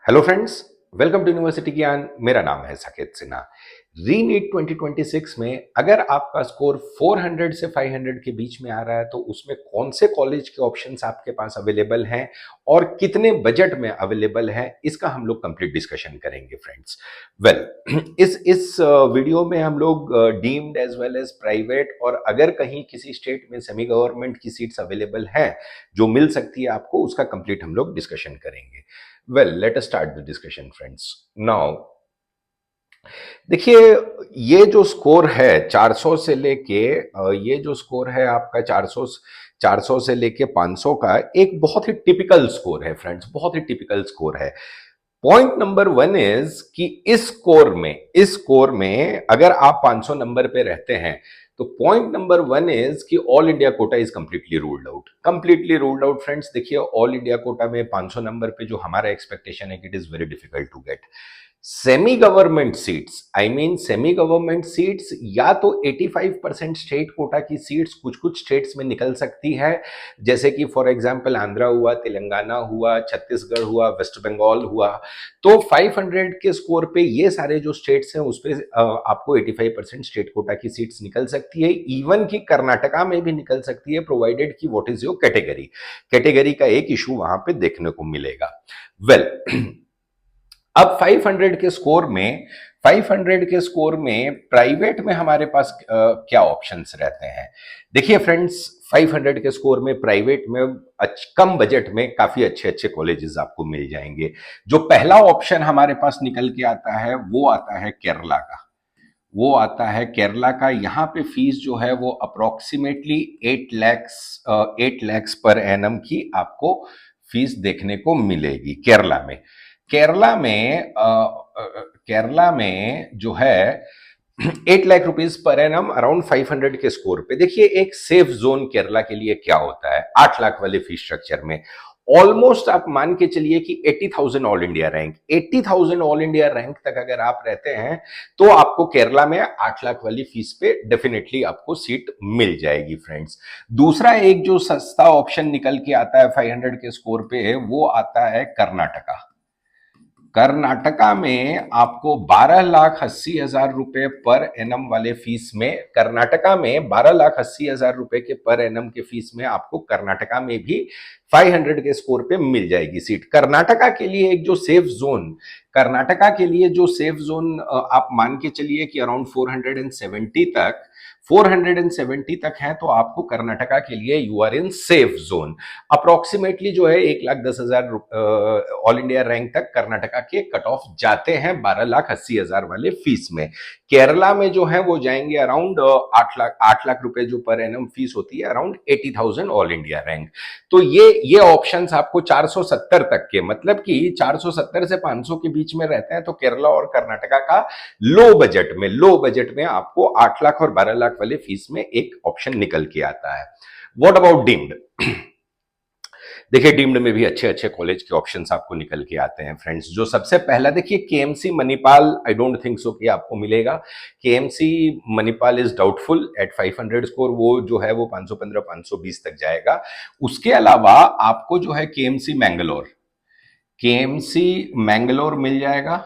Hello friends, welcome to university Gyan. मेरा नाम है साकेत सिन्हा। रीनीट 2026 में अगर आपका स्कोर 400 से 500 के बीच में आ रहा है तो उसमें कौन से कॉलेज के ऑप्शंस आपके पास अवेलेबल हैं और कितने बजट में अवेलेबल है, इसका हम लोग कंप्लीट डिस्कशन करेंगे फ्रेंड्स। वेल इस वीडियो में हम लोग deemed as well as private और अगर कहीं किसी स्टेट में सेमी गवर्नमेंट की सीट्स अवेलेबल हैं जो मिल सकती है आपको, उसका कंप्लीट हम लोग डिस्कशन करेंगे। Well, let us start the discussion friends. Now देखिए, ये जो स्कोर है 400 से लेके ये जो स्कोर है आपका 400 से लेके 500 का एक बहुत ही टिपिकल स्कोर है फ्रेंड्स, बहुत ही टिपिकल स्कोर है। पॉइंट नंबर वन इज कि इस स्कोर में अगर आप 500 नंबर पे रहते हैं तो पॉइंट नंबर वन इज कि all India quota is completely ruled out friends. देखिए, ऑल इंडिया कोटा में 500 नंबर पे जो हमारा एक्सपेक्टेशन है कि it is very difficult to get semi government seats. Semi government seats या तो 85% स्टेट कोटा की सीट्स कुछ कुछ स्टेट्स में निकल सकती है, जैसे कि फॉर एग्जांपल आंध्रा हुआ, तेलंगाना हुआ, छत्तीसगढ़ हुआ, वेस्ट बंगाल हुआ। तो 500 के स्कोर पे ये सारे जो स्टेट्स हैं उस पे आपको 85% स्टेट कोटा की सीट्स निकल सकती है। इवन की कर्नाटका में भी निकल सकती है, प्रोवाइडेड कि व्हाट इज योर कैटेगरी का एक इशू वहां पे देखने को मिलेगा। वेल अब 500 के स्कोर में प्राइवेट में हमारे पास क्या ऑप्शंस रहते हैं। देखिए फ्रेंड्स, 500 के स्कोर में प्राइवेट में कम बजट में काफी अच्छे अच्छे कॉलेजेस आपको मिल जाएंगे। जो पहला ऑप्शन हमारे पास निकल के आता है वो आता है केरला का। यहाँ पे फीस जो है वो अप्रोक्सीमेटली 8 lakhs पर एनम की आपको फीस देखने को मिलेगी केरला में जो है 8 lakh rupees per annum around 500 के स्कोर पे। देखिए, एक सेफ जोन केरला के लिए क्या होता है 8 लाख वाले फीस स्ट्रक्चर में। ऑलमोस्ट आप मान के चलिए कि 80,000 ऑल इंडिया रैंक तक अगर आप रहते हैं तो आपको केरला में 8 लाख वाली फीस पे डेफिनेटली आपको सीट मिल जाएगी फ्रेंड्स। दूसरा एक जो सस्ता ऑप्शन निकल के आता है 500 के स्कोर पे, वो आता है कर्नाटका में आपको 12,80,000 रुपए पर एनम वाले फीस में, कर्नाटका में 12,80,000 रुपए के पर एनम के फीस में आपको कर्नाटका में भी 500 के स्कोर पे मिल जाएगी सीट। कर्नाटका के लिए जो सेफ जोन आप मान के चलिए कि अराउंड 470 तक है, तो आपको कर्नाटका के लिए you are in safe zone. Approximately जो है 1,10,000 ऑल इंडिया रैंक तक कर्नाटका के कट ऑफ जाते हैं 12,80,000 वाले फीस में। केरला में जो है वो जाएंगे अराउंड 8 लाख रुपए जो पर एनम फीस होती है, अराउंड 80,000 ऑल इंडिया रैंक। तो ये ऑप्शंस आपको 470 तक के, मतलब कि 470 से 500 के बीच में रहते हैं, तो केरला और कर्नाटका का लो बजट में आपको 8 लाख और 12 लाख वाले फीस में एक ऑप्शन निकल के आता है। What about deemed? देखिए, डीम्ड में भी अच्छे अच्छे कॉलेज के ऑप्शंस आपको निकल के आते हैं फ्रेंड्स। जो सबसे पहला देखिए, KMC Manipal, I don't think so कि आपको मिलेगा। KMC Manipal is doubtful at 500 score, वो जो है वो 515 520 तक जाएगा। उसके अलावा आपको जो है केएमसी मैंगलोर मिल जाएगा।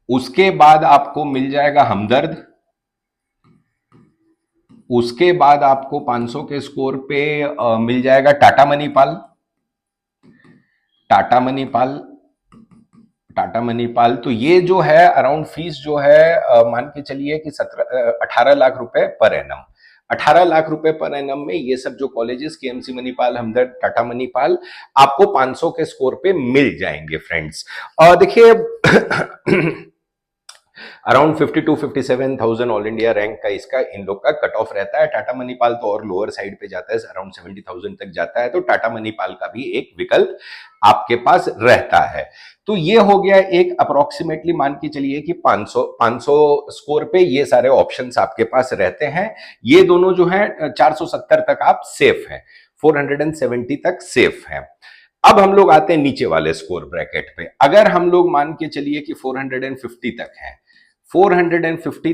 उसके बाद आपको मिल जाएगा हमदर्द। उसके बाद आपको 500 के स्कोर पे मिल जाएगा टाटा मणिपाल। तो ये जो है अराउंड फीस जो है मान के चलिए कि 18 लाख रुपए पर एनम। 18 लाख रुपए पर एनम में ये सब जो कॉलेजेस केएमसी मणिपाल, हमदर्द, टाटा मणिपाल आपको 500 के स्कोर पे मिल जाएंगे फ्रेंड्स। और देखिए अराउंड 52-57,000 ऑल इंडिया रैंक का इसका इन लोग का कट ऑफ रहता है। टाटा मणिपाल तो और लोअर साइड पे जाता है, अराउंड 70,000 तक जाता है, तो टाटा मणिपाल का भी एक विकल्प आपके पास रहता है। तो ये हो गया एक अप्रोक्सीमेटली मान के चलिए कि 500 स्कोर पे ये सारे ऑप्शंस आपके पास रहते हैं। ये दोनों जो है 470 तक आप सेफ हैं, 470 तक सेफ हैं। अब हम लोग आते हैं नीचे वाले स्कोर ब्रैकेट पे। अगर हम लोग मान के चलिए कि 450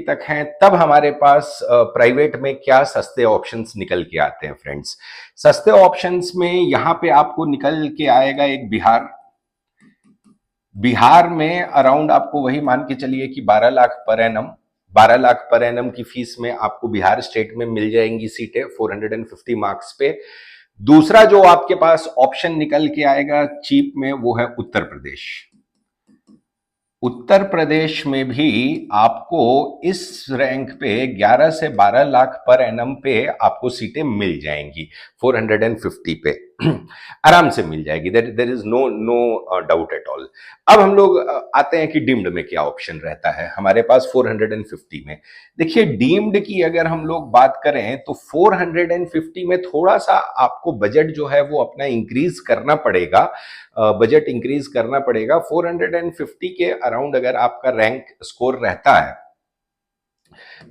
तक हैं, तब हमारे पास प्राइवेट में क्या सस्ते ऑप्शंस निकल के आते हैं फ्रेंड्स। सस्ते ऑप्शंस में यहां पे आपको निकल के आएगा एक बिहार में अराउंड आपको वही मान के चलिए कि 12 lakh per annum, 12 lakh per annum की फीस में आपको बिहार स्टेट में मिल जाएंगी सीटें 450 मार्क्स पे। दूसरा जो आपके पास ऑप्शन निकल के आएगा चीप में, वो है उत्तर प्रदेश। उत्तर प्रदेश में भी आपको इस रैंक पे 11 से 12 लाख पर एनम पे आपको सीटें मिल जाएंगी, 450 पे आराम से मिल जाएगी। There is no no doubt at all. अब हम लोग आते हैं कि डीम्ड में क्या ऑप्शन रहता है हमारे पास 450 में। देखिए डीम्ड की अगर हम लोग बात करें तो 450 में थोड़ा सा आपको बजट जो है वो अपना इंक्रीज करना पड़ेगा, बजट इंक्रीज करना पड़ेगा। 450 के अराउंड अगर आपका रैंक स्कोर रहता है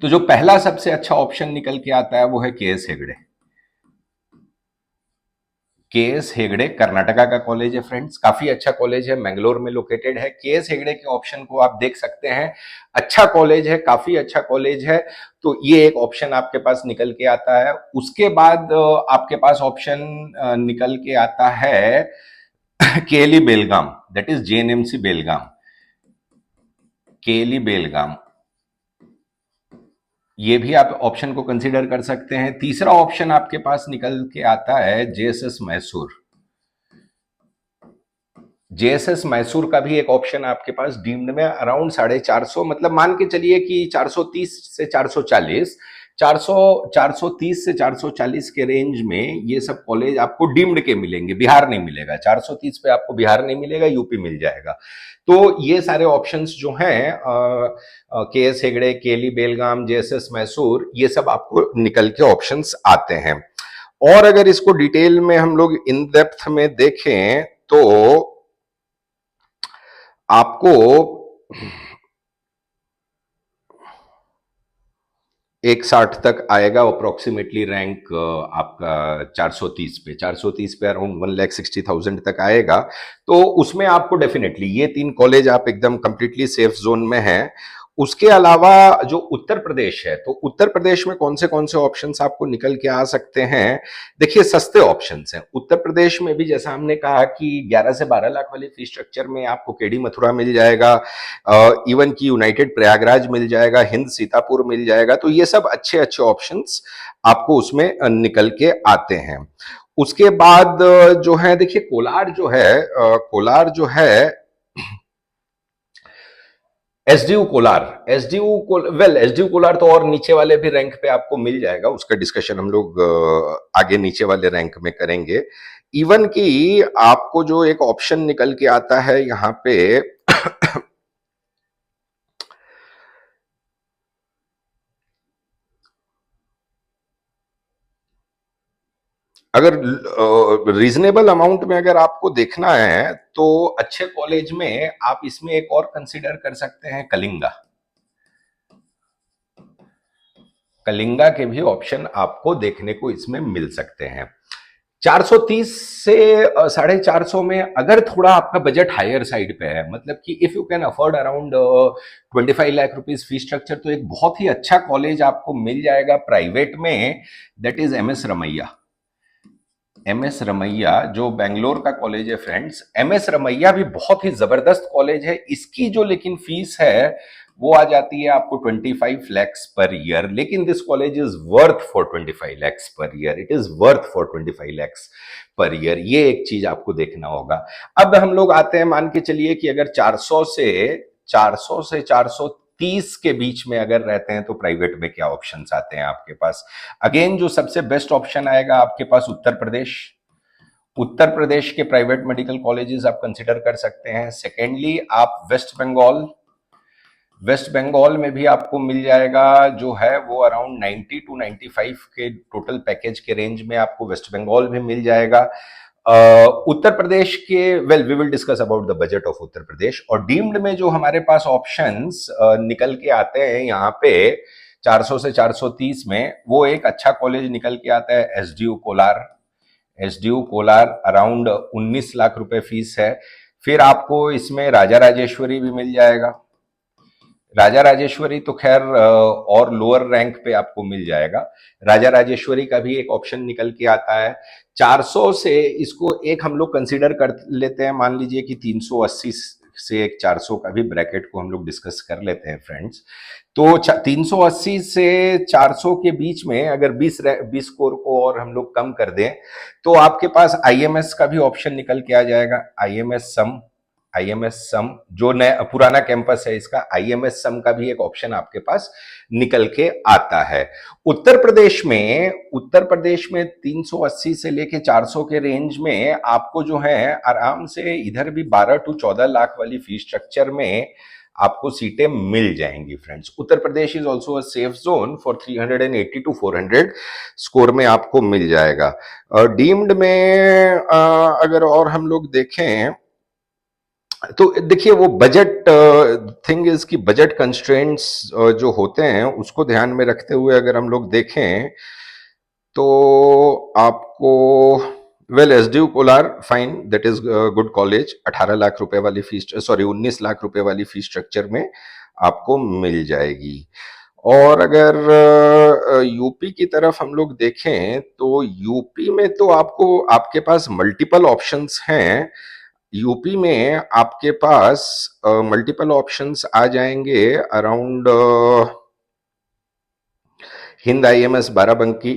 तो जो पहला सबसे अच्छा ऑप्शन निकल के आता है वो है के एस हेगड़े। के एस हेगड़े कर्नाटका का कॉलेज है फ्रेंड्स, काफी अच्छा कॉलेज है, मैंगलोर में लोकेटेड है। के एस हेगड़े के ऑप्शन को आप देख सकते हैं, अच्छा कॉलेज है, काफी अच्छा कॉलेज है। तो ये एक ऑप्शन आपके पास निकल के आता है। उसके बाद आपके पास ऑप्शन निकल के आता है केली बेलगाम, दैट इज जेएनएमसी बेलगाम, केली बेलगाम, ये भी आप ऑप्शन को कंसीडर कर सकते हैं। तीसरा ऑप्शन आपके पास निकल के आता है जेएसएस मैसूर। जेएसएस मैसूर का भी एक ऑप्शन आपके पास डीम्ड में अराउंड 450, मतलब मान के चलिए कि 430 से 440, 430 से 440 के रेंज में ये सब कॉलेज आपको डीम्ड के मिलेंगे, बिहार नहीं मिलेगा। 430 पे आपको बिहार नहीं मिलेगा, यूपी मिल जाएगा। तो ये सारे ऑप्शंस जो हैं के एस हेगड़े, केली बेलगाम, जेएसएस मैसूर, ये सब आपको निकल के ऑप्शंस आते हैं। और अगर इसको डिटेल में हम लोग इन डेप्थ में देखें तो आपको 160 तक आएगा अप्रोक्सीमेटली रैंक आपका 430 पे अराउंड 1,60,000 तक आएगा। तो उसमें आपको डेफिनेटली ये 3 कॉलेज आप एकदम कंप्लीटली सेफ जोन में हैं। उसके अलावा जो उत्तर प्रदेश है, तो उत्तर प्रदेश में कौन से ऑप्शंस आपको निकल के आ सकते हैं। देखिए सस्ते ऑप्शंस हैं उत्तर प्रदेश में भी, जैसा हमने कहा कि 11 से 12 लाख वाले फीस स्ट्रक्चर में आपको केडी मथुरा मिल जाएगा, इवन की यूनाइटेड प्रयागराज मिल जाएगा, हिंद सीतापुर मिल जाएगा। तो ये सब अच्छे अच्छे ऑप्शंस आपको उसमें निकल के आते हैं। उसके बाद जो है देखिए कोलार जो है, कोलार जो है एसडीयू कोलार, एसडीयू कोलार तो और नीचे वाले भी रैंक पे आपको मिल जाएगा, उसका डिस्कशन हम लोग आगे नीचे वाले रैंक में करेंगे। इवन कि आपको जो एक ऑप्शन निकल के आता है यहां पे अगर रीजनेबल अमाउंट में अगर आपको देखना है तो अच्छे कॉलेज में आप इसमें एक और कंसीडर कर सकते हैं कलिंगा। कलिंगा के भी ऑप्शन आपको देखने को इसमें मिल सकते हैं। 430 से 450 में अगर थोड़ा आपका बजट हायर साइड पे है, मतलब कि if you can afford around 25 lakh rupees fees structure, तो एक बहुत ही अच्छा कॉलेज आपको मिल जाएगा प्राइवेट में, that is MS Ramaiah. MS Ramaiah जो बेंगलोर का कॉलेज है फ्रेंड्स, एमएस रमैया भी बहुत ही जबरदस्त कॉलेज है। इसकी जो लेकिन फीस है वो आ जाती है आपको 25 लैक्स पर ईयर, लेकिन this college is worth for 25 lakhs per year, it is worth for 25 lakhs per year. ये एक चीज आपको देखना होगा। अब हम लोग आते हैं, मान के चलिए कि अगर 400 से 430 के बीच में अगर रहते हैं तो प्राइवेट में क्या ऑप्शंस आते हैं आपके पास। अगेन जो सबसे बेस्ट ऑप्शन आएगा आपके पास उत्तर प्रदेश। उत्तर प्रदेश के प्राइवेट मेडिकल कॉलेजेस आप कंसिडर कर सकते हैं। सेकेंडली आप वेस्ट बंगाल, वेस्ट बंगाल में भी आपको मिल जाएगा, जो है वो अराउंड 90 टू 95 के टोटल पैकेज के रेंज में आपको वेस्ट बंगाल भी मिल जाएगा। उत्तर प्रदेश के we will discuss about the budget of Uttar Pradesh. और डीम्ड में जो हमारे पास ऑप्शंस निकल के आते हैं यहाँ पे 400 से 430 में, वो एक अच्छा कॉलेज निकल के आता है SDU Kolar. SDU Kolar around 19 lakh रुपए फीस है। फिर आपको इसमें राजा राजेश्वरी भी मिल जाएगा। राजा राजेश्वरी तो खैर और लोअर रैंक पे आपको मिल जाएगा। राजा राजेश्वरी का भी एक ऑप्शन निकल के आता है। 400 से इसको एक हम लोग कंसीडर कर लेते हैं, मान लीजिए कि 380 से एक 400 का भी ब्रैकेट को हम लोग डिस्कस कर लेते हैं फ्रेंड्स। तो 380 से 400 के बीच में अगर 20 स्कोर को और हम लोग कम कर दें तो आपके पास आईएमएस का भी ऑप्शन निकल के आ जाएगा। आईएमएस सम जो नया पुराना कैंपस है इसका आईएमएस सम का भी एक ऑप्शन आपके पास निकल के आता है। उत्तर प्रदेश में 380 से लेके 400 के रेंज में आपको जो है आराम से इधर भी 12 टू 14 लाख वाली फीस स्ट्रक्चर में आपको सीटें मिल जाएंगी friends. Uttar Pradesh is also a safe zone for 380 to 400 score में आपको मिल जाएगा। डीम्ड में अगर और हम लोग देखें तो देखिए वो बजट थिंग इज कि बजट कंस्ट्रेंट्स जो होते हैं उसको ध्यान में रखते हुए अगर हम लोग देखें तो आपको well SDU Kolar fine that is good college 18 lakh रुपए वाली फीस 19 लाख रुपए वाली फीस स्ट्रक्चर में आपको मिल जाएगी। और अगर यूपी की तरफ हम लोग देखें तो यूपी में तो आपको आपके पास मल्टीपल ऑप्शंस हैं। यूपी में आपके पास मल्टीपल ऑप्शंस आ जाएंगे around Hind IMS Barabanki,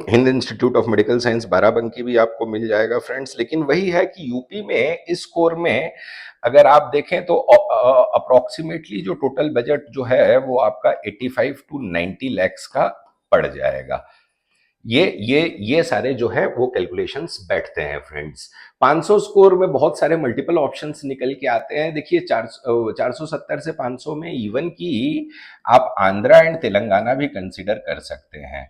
Hind institute of medical science Barabanki भी आपको मिल जाएगा फ्रेंड्स। लेकिन वही है कि यूपी में इस स्कोर में अगर आप देखें तो अप्रोक्सीमेटली जो टोटल बजट जो है वो आपका 85 टू 90 लैक्स का पड़ जाएगा। ये सारे जो है वो कैलकुलेशंस बैठते हैं फ्रेंड्स। 500 स्कोर में बहुत सारे मल्टीपल ऑप्शंस निकल के आते हैं। देखिए 470 से 500 में इवन की आप आंध्रा एंड तेलंगाना भी कंसीडर कर सकते हैं।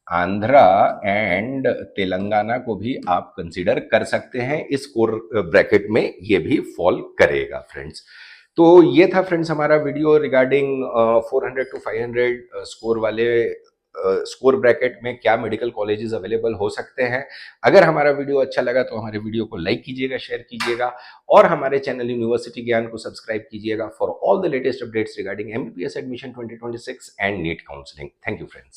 आंध्रा एंड तेलंगाना को भी आप कंसीडर कर सकते हैं, इस स्कोर ब्रैकेट में ये भी फॉल करेगा फ्रेंड्स। तो ये था फ्रेंड्स हमारा वीडियो रिगार्डिंग 400 टू 500 स्कोर वाले स्कोर ब्रैकेट में क्या मेडिकल कॉलेजेस अवेलेबल हो सकते हैं। अगर हमारा वीडियो अच्छा लगा तो हमारे वीडियो को लाइक कीजिएगा, शेयर कीजिएगा और हमारे चैनल यूनिवर्सिटी ज्ञान को सब्सक्राइब कीजिएगा for all the latest updates regarding MBBS admission 2026 and NEET counselling. Thank you friends.